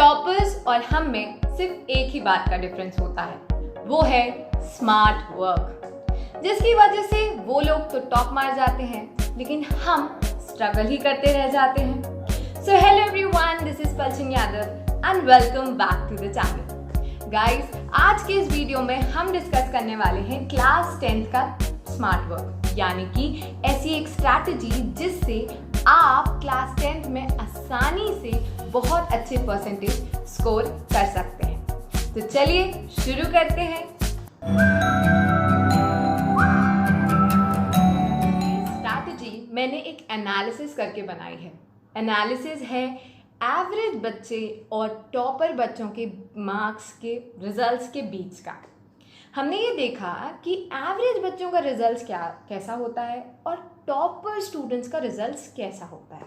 Toppers और हम में सिर्फ एक ही बात का डिफरेंस होता है, वो है स्मार्ट वर्क, जिसकी वजह से वो लोग तो टॉप मार जाते हैं लेकिन हम स्ट्रगल ही करते रह जाते हैं। So hello everyone, this is Palchin Yadav and welcome back to the channel. Guys, आज के इस वीडियो में हम डिस्कस करने वाले हैं क्लास 10th का स्मार्ट वर्क, यानी कि ऐसी एक स्ट्रैटेजी जिससे आप क्लास 10th में आसानी से बहुत अच्छे परसेंटेज स्कोर कर सकते हैं। तो चलिए शुरू करते हैं। स्ट्रैटेजी मैंने एक एनालिसिस करके बनाई है। एनालिसिस है एवरेज बच्चे और टॉपर बच्चों के मार्क्स के रिजल्ट्स के बीच का। हमने ये देखा कि एवरेज बच्चों का रिजल्ट कैसा होता है और टॉपर स्टूडेंट्स का रिजल्ट कैसा होता है।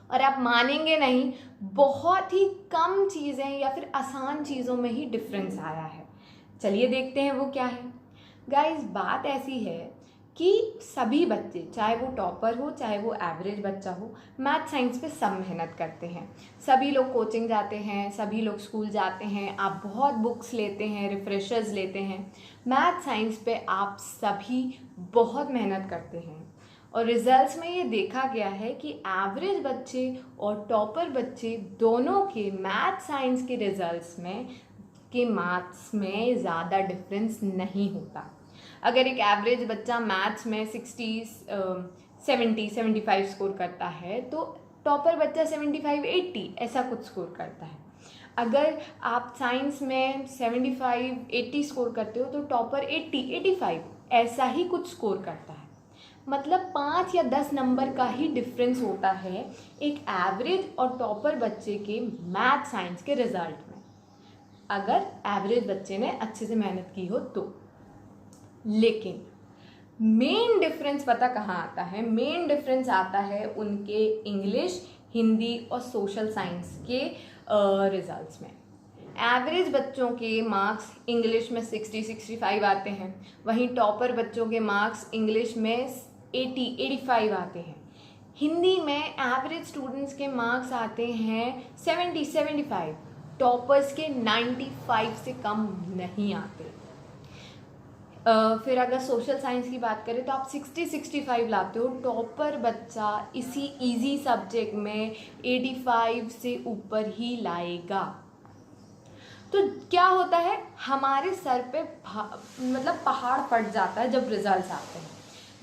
और आप मानेंगे नहीं, बहुत ही कम चीज़ें या फिर आसान चीज़ों में ही डिफरेंस आया है। चलिए देखते हैं वो क्या है। गाइस, बात ऐसी है कि सभी बच्चे, चाहे वो टॉपर हो चाहे वो एवरेज बच्चा हो, मैथ साइंस पे सब मेहनत करते हैं। सभी लोग कोचिंग जाते हैं, सभी लोग स्कूल जाते हैं, आप बहुत बुक्स लेते हैं, रिफ्रेशर्स लेते हैं। मैथ साइंस पे आप सभी बहुत मेहनत करते हैं और रिजल्ट्स में ये देखा गया है कि एवरेज बच्चे और टॉपर बच्चे दोनों के मैथ साइंस के रिजल्ट्स में के मार्क्स में ज़्यादा डिफरेंस नहीं होता। अगर एक एवरेज बच्चा मैथ्स में 70-75 स्कोर करता है तो टॉपर बच्चा 75-80 ऐसा कुछ स्कोर करता है। अगर आप साइंस में 75-80 स्कोर करते हो तो टॉपर 80-85 ऐसा ही कुछ स्कोर करता है। मतलब 5 या 10 नंबर का ही डिफरेंस होता है एक एवरेज और टॉपर बच्चे के मैथ साइंस के रिजल्ट में, अगर एवरेज बच्चे ने अच्छे से मेहनत की हो तो। लेकिन मेन डिफरेंस पता कहाँ आता है? मेन डिफरेंस आता है उनके इंग्लिश, हिंदी और सोशल साइंस के रिजल्ट्स में। एवरेज बच्चों के मार्क्स इंग्लिश में 60-65 आते हैं, वहीं टॉपर बच्चों के मार्क्स इंग्लिश में 80-85 आते हैं। हिंदी में एवरेज स्टूडेंट्स के मार्क्स आते हैं 70-75, टॉपर्स के 95 से कम नहीं आते। फिर अगर सोशल साइंस की बात करें तो आप 60-65 लाते हो, टॉपर बच्चा इसी इजी सब्जेक्ट में 85 से ऊपर ही लाएगा। तो क्या होता है, हमारे सर पे मतलब पहाड़ फट जाता है जब रिजल्ट्स आते हैं।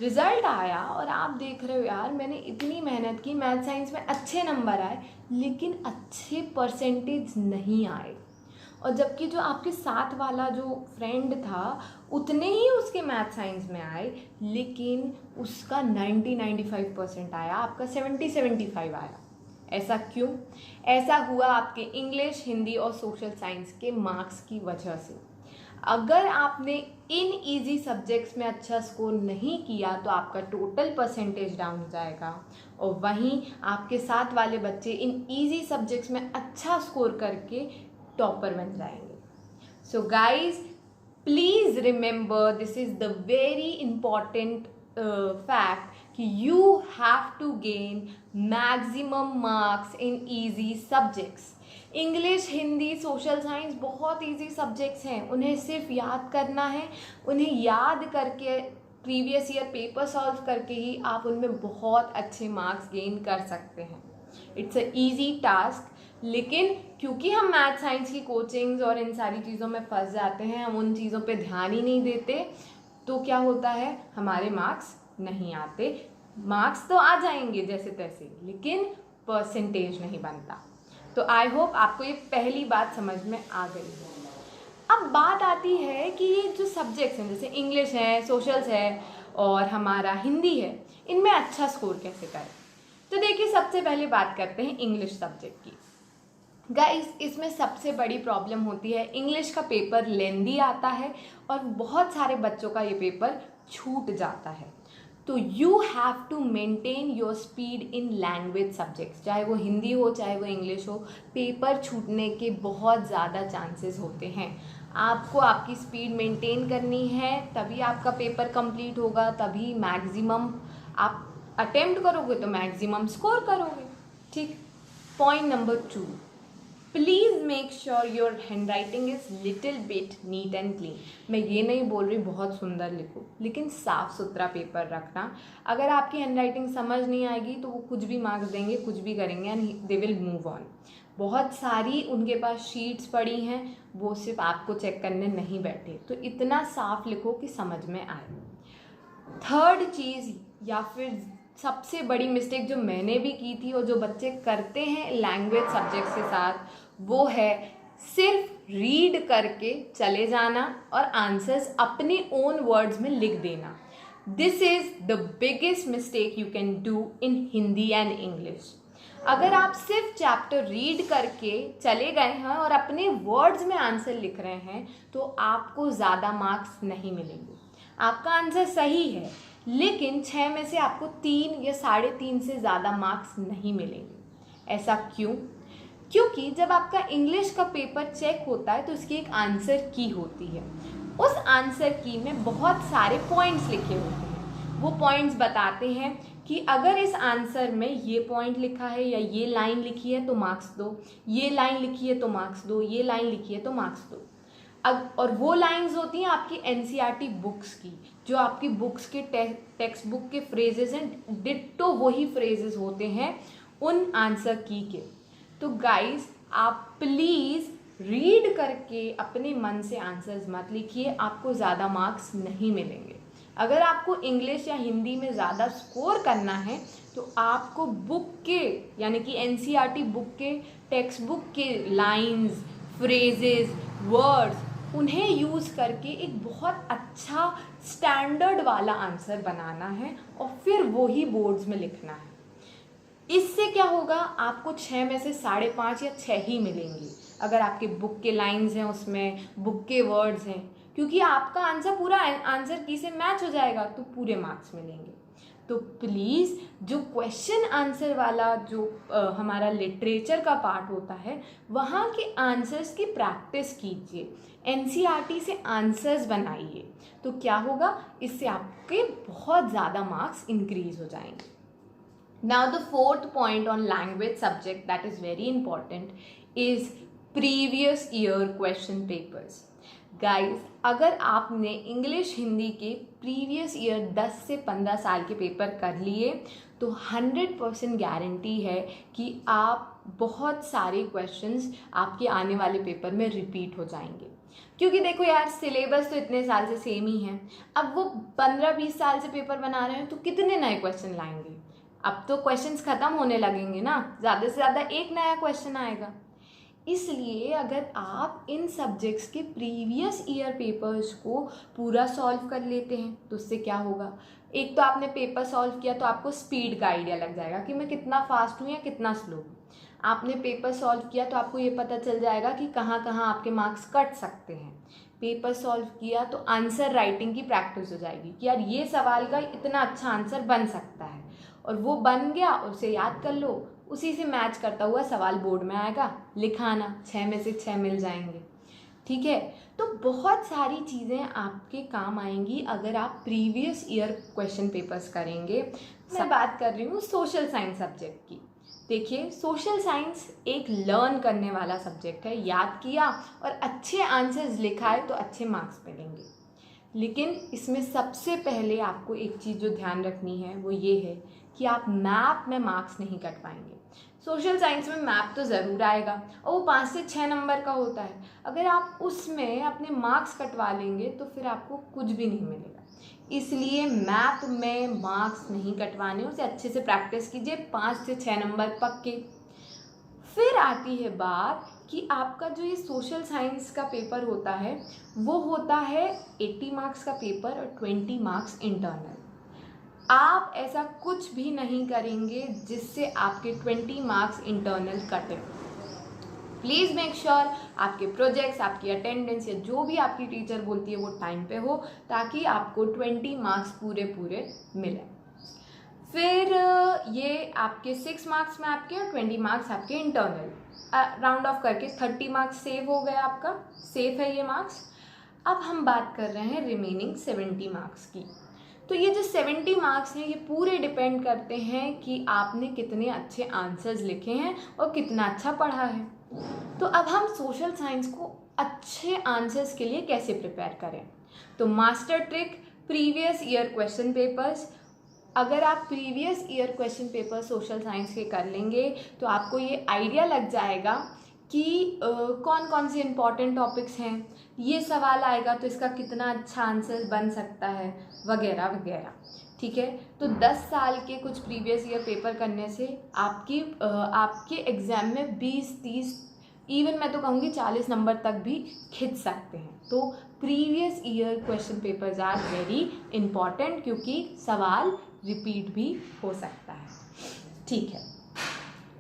रिज़ल्ट आया और आप देख रहे हो, यार मैंने इतनी मेहनत की, मैथ साइंस में अच्छे नंबर आए लेकिन अच्छे परसेंटेज नहीं आए। और जबकि जो आपके साथ वाला जो फ्रेंड था उतने ही उसके मैथ साइंस में आए लेकिन उसका 90-95% आया, आपका 70-75 आया। ऐसा क्यों? ऐसा हुआ आपके इंग्लिश, हिंदी और सोशल साइंस के मार्क्स की वजह से। अगर आपने इन इजी सब्जेक्ट्स में अच्छा स्कोर नहीं किया तो आपका टोटल परसेंटेज डाउन हो जाएगा, और वहीं आपके साथ वाले बच्चे इन इजी सब्जेक्ट्स में अच्छा स्कोर करके टॉपर बन जाएंगे। So guys, please remember, this is the very important fact कि you have to gain maximum marks in easy subjects. English, Hindi, social science बहुत इजी सब्जेक्ट्स हैं, उन्हें सिर्फ याद करना है। उन्हें याद करके प्रीवियस ईयर पेपर सॉल्व करके ही आप उनमें बहुत अच्छे मार्क्स गेन कर सकते हैं। It's a easy task. लेकिन क्योंकि हम मैथ साइंस की कोचिंग्स और इन सारी चीज़ों में फंस जाते हैं, हम उन चीज़ों पे ध्यान ही नहीं देते, तो क्या होता है, हमारे मार्क्स नहीं आते। मार्क्स तो आ जाएंगे जैसे तैसे, लेकिन परसेंटेज नहीं बनता। तो आई होप आपको ये पहली बात समझ में आ गई है। अब बात आती है कि ये जो सब्जेक्ट्स हैं, जैसे इंग्लिश है, सोशल्स है और हमारा हिंदी है, इनमें अच्छा स्कोर कैसे करें। तो देखिए, सबसे पहले बात करते हैं इंग्लिश सब्जेक्ट की। गाइस, इसमें सबसे बड़ी प्रॉब्लम होती है, इंग्लिश का पेपर लेंदी आता है और बहुत सारे बच्चों का ये पेपर छूट जाता है। तो you have to maintain your speed in language subjects, चाहे वो हिंदी हो चाहे वो इंग्लिश हो, पेपर छूटने के बहुत ज़्यादा चांसेस होते हैं। आपको आपकी स्पीड मेंटेन करनी है, तभी आपका पेपर कंप्लीट होगा, तभी मैक्सिमम आप अटेम्प्ट करोगे तो मैक्सिमम स्कोर करोगे। ठीक। Point number 2, please make sure your hand writing is little bit neat and clean. मैं ये नहीं बोल रही बहुत सुंदर लिखो, लेकिन साफ़ सुथरा पेपर रखना। अगर आपकी हैंड राइटिंग समझ नहीं आएगी तो वो कुछ भी मार्क्स देंगे, कुछ भी करेंगे and they will move on. बहुत सारी उनके पास शीट्स पड़ी हैं, वो सिर्फ आपको चेक करने नहीं बैठे। तो इतना साफ लिखो कि समझ में आए। थर्ड चीज़ या फिर सबसे बड़ी मिस्टेक जो मैंने भी की थी और जो बच्चे करते हैं लैंग्वेज सब्जेक्ट्स के साथ, वो है सिर्फ रीड करके चले जाना और आंसर्स अपने ओन वर्ड्स में लिख देना। This is the biggest mistake you can do in Hindi and English. अगर आप सिर्फ चैप्टर रीड करके चले गए हैं और अपने वर्ड्स में आंसर लिख रहे हैं तो आपको ज़्यादा मार्क्स नहीं मिलेंगे। आपका आंसर सही है, लेकिन 6 में से आपको 3 या 3.5 से ज़्यादा मार्क्स नहीं मिलेंगे। ऐसा क्यों? क्योंकि जब आपका इंग्लिश का पेपर चेक होता है तो उसकी एक आंसर की होती है। उस आंसर की में बहुत सारे पॉइंट्स लिखे होते हैं। वो पॉइंट्स बताते हैं कि अगर इस आंसर में ये पॉइंट लिखा है या ये लाइन लिखी है तो मार्क्स दो, ये लाइन लिखी है तो मार्क्स दो, ये लाइन लिखी है तो मार्क्स दो। और वो लाइंस होती हैं आपकी एनसीईआरटी बुक्स की, जो आपकी बुक्स के टेक्स्ट बुक के फ्रेजेस हैं, डिट्टो वही फ्रेजेस होते हैं उन आंसर की के। तो गाइस, आप प्लीज़ रीड करके अपने मन से आंसर्स मत लिखिए, आपको ज़्यादा मार्क्स नहीं मिलेंगे। अगर आपको इंग्लिश या हिंदी में ज़्यादा स्कोर करना है तो आपको बुक के यानी कि एनसीईआरटी बुक के टेक्स्ट बुक के लाइंस, फ्रेजेस, वर्ड्स, उन्हें यूज़ करके एक बहुत अच्छा स्टैंडर्ड वाला आंसर बनाना है और फिर वो ही बोर्ड्स में लिखना है। इससे क्या होगा, आपको 6 में से 5.5 या 6 ही मिलेंगे अगर आपके बुक के लाइंस हैं, उसमें बुक के वर्ड्स हैं, क्योंकि आपका आंसर पूरा आंसर की से मैच हो जाएगा तो पूरे मार्क्स मिलेंगे। तो प्लीज़ जो क्वेश्चन आंसर वाला जो हमारा लिटरेचर का पार्ट होता है, वहाँ के आंसर्स की प्रैक्टिस कीजिए, एनसीईआरटी से आंसर्स बनाइए। तो क्या होगा, इससे आपके बहुत ज़्यादा मार्क्स इंक्रीज हो जाएंगे। Now the fourth point on language subject that is very important is previous year question papers. Guys, अगर आपने इंग्लिश हिंदी के प्रीवियस ईयर 10 से 15 साल के पेपर कर लिए तो 100% गारंटी है कि आप बहुत सारे क्वेश्चंस आपके आने वाले पेपर में रिपीट हो जाएंगे। क्योंकि देखो यार, सिलेबस तो इतने साल से सेम ही है। अब वो 15-20 साल से पेपर बना रहे हैं तो कितने नए क्वेश्चन लाएंगे? अब तो क्वेश्चंस ख़त्म होने लगेंगे ना, ज़्यादा से ज़्यादा एक नया क्वेश्चन आएगा। इसलिए अगर आप इन सब्जेक्ट्स के प्रीवियस ईयर पेपर्स को पूरा सॉल्व कर लेते हैं तो उससे क्या होगा, एक तो आपने पेपर सॉल्व किया तो आपको स्पीड का आइडिया लग जाएगा कि मैं कितना फास्ट हूँ या कितना स्लो हूँ। आपने पेपर सॉल्व किया तो आपको ये पता चल जाएगा कि कहाँ कहाँ आपके मार्क्स कट सकते हैं। पेपर सॉल्व किया तो आंसर राइटिंग की प्रैक्टिस हो जाएगी कि यार ये सवाल का इतना अच्छा आंसर बन सकता है, और वो बन गया, उसे याद कर लो, उसी से मैच करता हुआ सवाल बोर्ड में आएगा, लिखाना, 6 में से 6 मिल जाएंगे। ठीक है, तो बहुत सारी चीज़ें आपके काम आएंगी अगर आप प्रीवियस ईयर क्वेश्चन पेपर्स करेंगे। मैं बात कर रही हूँ सोशल साइंस सब्जेक्ट की। देखिए, सोशल साइंस एक लर्न करने वाला सब्जेक्ट है। याद किया और अच्छे आंसर्स लिखाए तो अच्छे मार्क्स मिलेंगे, लेकिन इसमें सबसे पहले आपको एक चीज़ जो ध्यान रखनी है वो ये है कि आप मैप में मार्क्स नहीं कट पाएंगे। सोशल साइंस में मैप तो ज़रूर आएगा और वो 5 से 6 नंबर का होता है। अगर आप उसमें अपने मार्क्स कटवा लेंगे तो फिर आपको कुछ भी नहीं मिलेगा। इसलिए मैप में मार्क्स नहीं कटवाने, उसे अच्छे से प्रैक्टिस कीजिए, 5 से 6 नंबर पक्के। फिर आती है बात कि आपका जो ये सोशल साइंस का पेपर होता है वो होता है 80 मार्क्स का पेपर और 20 मार्क्स इंटरनल। आप ऐसा कुछ भी नहीं करेंगे जिससे आपके 20 मार्क्स इंटरनल कटे। प्लीज़ मेक श्योर आपके प्रोजेक्ट्स, आपकी अटेंडेंस या जो भी आपकी टीचर बोलती है वो टाइम पे हो, ताकि आपको 20 मार्क्स पूरे मिलें। फिर ये आपके 6 मार्क्स में आपके और 20 मार्क्स आपके इंटरनल, राउंड ऑफ करके 30 मार्क्स सेव हो गया, आपका सेफ है ये मार्क्स। अब हम बात कर रहे हैं रिमेनिंग 70 मार्क्स की। तो ये जो 70 मार्क्स हैं ये पूरे डिपेंड करते हैं कि आपने कितने अच्छे आंसर्स लिखे हैं और कितना अच्छा पढ़ा है। तो अब हम सोशल साइंस को अच्छे आंसर्स के लिए कैसे प्रिपेयर करें। तो master trick, previous year question papers. अगर आप previous year question paper social science के कर लेंगे तो आपको ये आइडिया लग जाएगा कि कौन कौन से इम्पॉर्टेंट टॉपिक्स हैं, ये सवाल आएगा तो इसका कितना अच्छा आंसर बन सकता है, वगैरह वगैरह। ठीक है, तो 10 साल के कुछ प्रीवियस ईयर पेपर करने से आपके एग्ज़ाम में 20-30, इवन मैं तो कहूँगी 40 नंबर तक भी खिंच सकते हैं। तो previous year question papers are very important, क्योंकि सवाल रिपीट भी हो सकता है। ठीक है,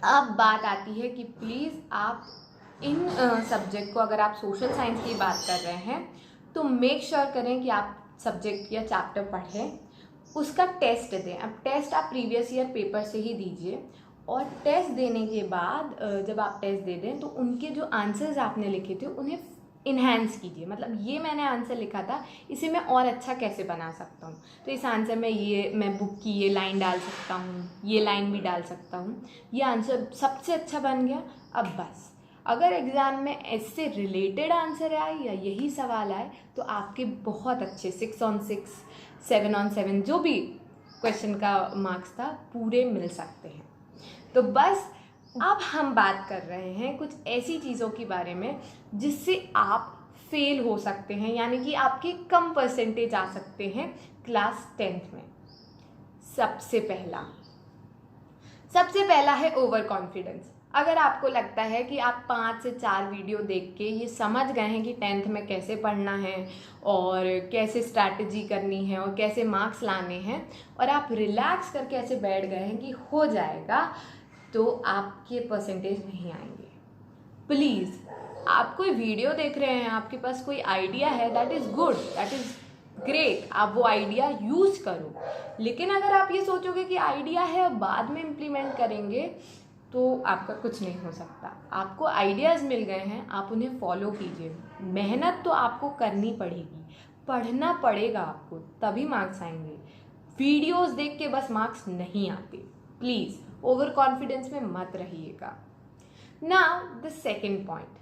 अब बात आती है कि प्लीज़ आप इन सब्जेक्ट को, अगर आप सोशल साइंस की बात कर रहे हैं तो मेक श्योर करें कि आप सब्जेक्ट या चैप्टर पढ़ें, उसका टेस्ट दें। अब टेस्ट आप प्रीवियस ईयर पेपर से ही दीजिए, और टेस्ट देने के बाद जब आप टेस्ट दे दें तो उनके जो आंसर्स आपने लिखे थे उन्हें इन्हेंस कीजिए। मतलब ये मैंने आंसर लिखा था, इसे मैं और अच्छा कैसे बना सकता हूँ, तो इस आंसर में मैं बुक की ये लाइन डाल सकता हूँ, ये लाइन भी डाल सकता हूँ। ये आंसर सबसे अच्छा बन गया। अब बस, अगर एग्ज़ाम में इससे रिलेटेड आंसर आए या यही सवाल आए तो आपके बहुत अच्छे 6 on 6, 7 on 7 जो भी क्वेश्चन का मार्क्स था पूरे मिल सकते हैं। तो बस अब हम बात कर रहे हैं कुछ ऐसी चीज़ों के बारे में जिससे आप फेल हो सकते हैं, यानी कि आपके कम परसेंटेज आ सकते हैं क्लास 10th में। सबसे पहला है ओवर कॉन्फिडेंस। अगर आपको लगता है कि आप 5 से 4 वीडियो देख के ये समझ गए हैं कि 10th में कैसे पढ़ना है और कैसे स्ट्रैटेजी करनी है और कैसे मार्क्स लाने हैं, और आप रिलैक्स करके ऐसे बैठ गए हैं कि हो जाएगा, तो आपके परसेंटेज नहीं आएंगे। प्लीज़, आप कोई वीडियो देख रहे हैं, आपके पास कोई आइडिया है, that is good, that is great, आप वो आइडिया यूज़ करो। लेकिन अगर आप ये सोचोगे कि आइडिया है और बाद में इम्प्लीमेंट करेंगे तो आपका कुछ नहीं हो सकता। आपको आइडियाज़ मिल गए हैं, आप उन्हें फॉलो कीजिए। मेहनत तो आपको करनी पड़ेगी, पढ़ना पड़ेगा आपको, तभी मार्क्स आएंगे। वीडियोस देख के बस मार्क्स नहीं आते। प्लीज़ ओवर कॉन्फिडेंस में मत रहिएगा। नाउ द सेकेंड पॉइंट,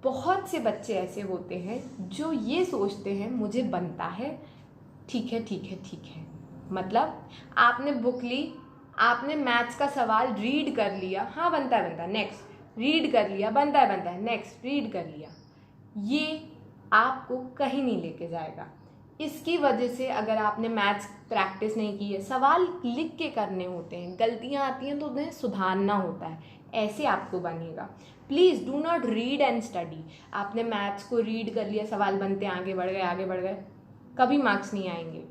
बहुत से बच्चे ऐसे होते हैं जो ये सोचते हैं मुझे बनता है, ठीक है। मतलब आपने बुक ली, आपने मैथ्स का सवाल रीड कर लिया, हाँ बनता है, नेक्स्ट रीड कर लिया, बनता है, नेक्स्ट रीड कर लिया, ये आपको कहीं नहीं लेके जाएगा। इसकी वजह से अगर आपने मैथ्स प्रैक्टिस नहीं की है, सवाल लिख के करने होते हैं, गलतियाँ आती हैं तो उन्हें सुधारना होता है, ऐसे आपको बनेगा। Please do not read and study. आपने मैथ्स को रीड कर लिया, सवाल बनते आगे बढ़ गए, कभी मार्क्स नहीं आएंगे।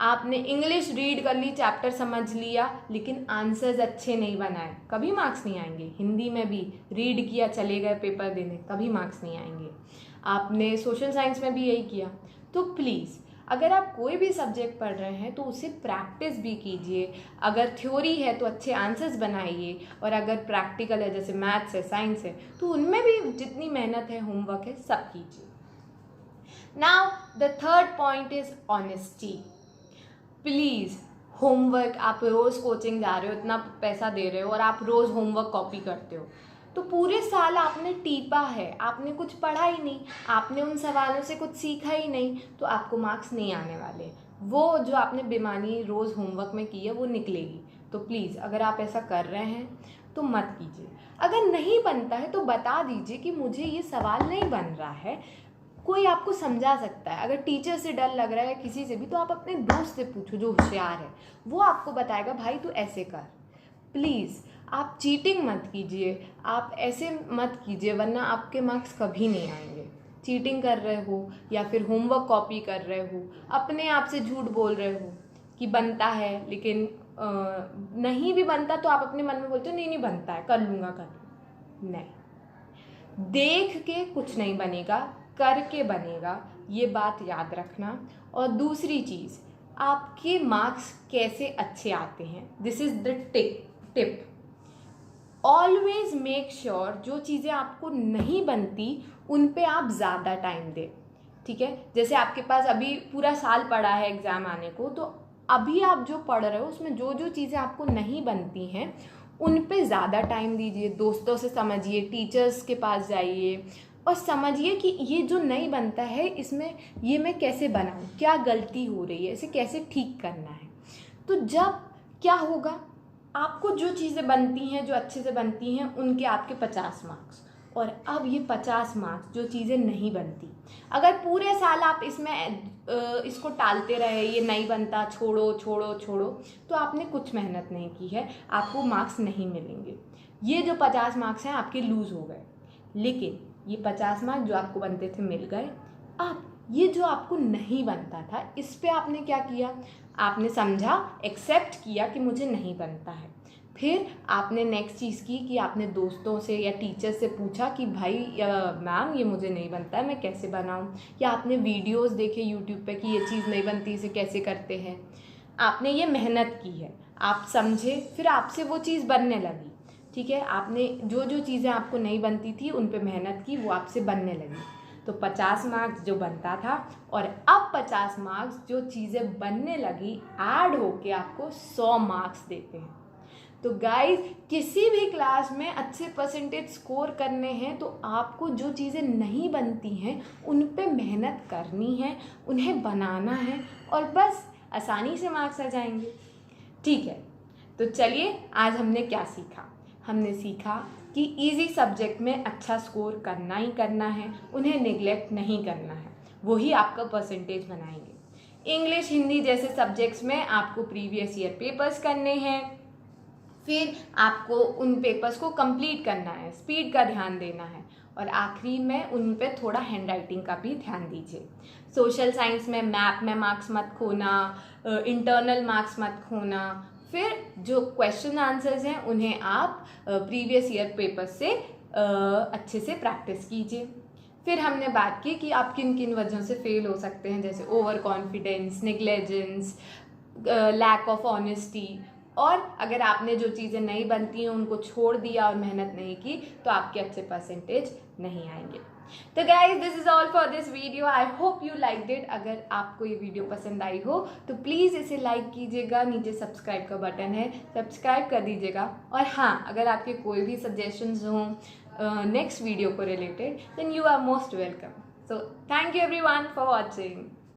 आपने इंग्लिश रीड कर ली, चैप्टर समझ लिया, लेकिन आंसर्स अच्छे नहीं बनाए, कभी मार्क्स नहीं आएंगे। हिंदी में भी रीड किया, चले गए पेपर देने, कभी मार्क्स नहीं आएंगे। आपने सोशल साइंस में भी यही किया। तो प्लीज़, अगर आप कोई भी सब्जेक्ट पढ़ रहे हैं तो उसे प्रैक्टिस भी कीजिए। अगर थ्योरी है तो अच्छे आंसर्स बनाइए, और अगर प्रैक्टिकल है जैसे मैथ्स है, साइंस है, तो उनमें भी जितनी मेहनत है, होमवर्क है, सब कीजिए। Now the third point is honesty. Please, homework, आप रोज़ कोचिंग जा रहे हो, इतना पैसा दे रहे हो और आप रोज़ होमवर्क कॉपी करते हो, तो पूरे साल आपने टीपा है, आपने कुछ पढ़ा ही नहीं, आपने उन सवालों से कुछ सीखा ही नहीं, तो आपको मार्क्स नहीं आने वाले। वो जो आपने बेमानी रोज़ होमवर्क में की है वो निकलेगी। तो प्लीज़, अगर आप ऐसा कर रहे हैं तो मत कीजिए। अगर नहीं बनता है तो बता दीजिए कि मुझे ये सवाल नहीं बन रहा है, कोई आपको समझा सकता है। अगर टीचर से डर लग रहा है, किसी से भी, तो आप अपने दोस्त से पूछो जो होशियार है, वो आपको बताएगा भाई तू ऐसे कर। प्लीज़, आप चीटिंग मत कीजिए, आप ऐसे मत कीजिए, वरना आपके मार्क्स कभी नहीं आएंगे। चीटिंग कर रहे हो या फिर होमवर्क कॉपी कर रहे हो, अपने आप से झूठ बोल रहे हो कि बनता है, लेकिन नहीं भी बनता तो आप अपने मन में बोलते हो नहीं बनता है, कर लूँगा। नहीं, देख के कुछ नहीं बनेगा, करके बनेगा, ये बात याद रखना। और दूसरी चीज़, आपके मार्क्स कैसे अच्छे आते हैं, this is the tip. Always make sure जो चीज़ें आपको नहीं बनती उन पे आप ज़्यादा टाइम दें। ठीक है, जैसे आपके पास अभी पूरा साल पड़ा है एग्ज़ाम आने को, तो अभी आप जो पढ़ रहे हो उसमें जो जो चीज़ें आपको नहीं बनती हैं उन पे ज़्यादा टाइम दीजिए, दोस्तों से समझिए, टीचर्स के पास जाइए और समझिए कि ये जो नहीं बनता है इसमें ये मैं कैसे बनाऊँ, क्या गलती हो रही है, इसे कैसे ठीक करना है। तो जब क्या होगा, आपको जो चीज़ें बनती हैं, जो अच्छे से बनती हैं, उनके आपके 50 मार्क्स। और अब ये 50 मार्क्स जो चीज़ें नहीं बनती, अगर पूरे साल आप इसको टालते रहे, ये नहीं बनता, छोड़ो छोड़ो छोड़ो, तो आपने कुछ मेहनत नहीं की है, आपको मार्क्स नहीं मिलेंगे। ये जो 50 मार्क्स हैं आपके लूज़ हो गए। लेकिन ये 50 मार्क्स जो आपको बनते थे मिल गए। अब ये जो आपको नहीं बनता था, इस पे आपने क्या किया, आपने समझा, एक्सेप्ट किया कि मुझे नहीं बनता है। फिर आपने नेक्स्ट चीज़ की कि आपने दोस्तों से या टीचर से पूछा कि भाई मैम ये मुझे नहीं बनता है, मैं कैसे बनाऊं। या आपने वीडियोस देखे यूट्यूब पे कि ये चीज़ नहीं बनती, इसे कैसे करते हैं। आपने ये मेहनत की है, आप समझे, फिर आपसे वो चीज़ बनने लगी। ठीक है, आपने जो जो चीज़ें आपको नहीं बनती थी उन पे मेहनत की, वो आपसे बनने लगी। तो 50 मार्क्स जो बनता था और अब 50 मार्क्स जो चीज़ें बनने लगी ऐड होके आपको 100 मार्क्स देते हैं। तो गाइस, किसी भी क्लास में अच्छे परसेंटेज स्कोर करने हैं तो आपको जो चीज़ें नहीं बनती हैं उन पे मेहनत करनी है, उन्हें बनाना है और बस आसानी से मार्क्स आ जाएंगे। ठीक है, तो चलिए आज हमने क्या सीखा। हमने सीखा कि इजी सब्जेक्ट में अच्छा स्कोर करना ही करना है, उन्हें नेग्लेक्ट नहीं करना है, वही आपका परसेंटेज बनाएंगे। इंग्लिश, हिंदी जैसे सब्जेक्ट्स में आपको प्रीवियस ईयर पेपर्स करने हैं, फिर आपको उन पेपर्स को कंप्लीट करना है, स्पीड का ध्यान देना है और आखिरी में उन पे थोड़ा हैंड राइटिंग का भी ध्यान दीजिए। सोशल साइंस में मैप में मार्क्स मत खोना, इंटरनल मार्क्स मत खोना। फिर जो क्वेश्चन आंसर्स हैं उन्हें आप प्रीवियस ईयर पेपर से अच्छे से प्रैक्टिस कीजिए। फिर हमने बात की कि आप किन किन वजहों से फेल हो सकते हैं, जैसे over confidence, negligence, lack of honesty. और अगर आपने जो चीज़ें नहीं बनती हैं उनको छोड़ दिया और मेहनत नहीं की तो आपके अच्छे परसेंटेज नहीं आएंगे। तो guys, this is all for this video. I hope you liked it. अगर आपको ये वीडियो पसंद आई हो तो प्लीज़ इसे लाइक कीजिएगा, नीचे सब्सक्राइब का बटन है, सब्सक्राइब कर दीजिएगा। और हाँ, अगर आपके कोई भी सजेशंस हों नेक्स्ट वीडियो को related, then you are most welcome. So thank you everyone for watching.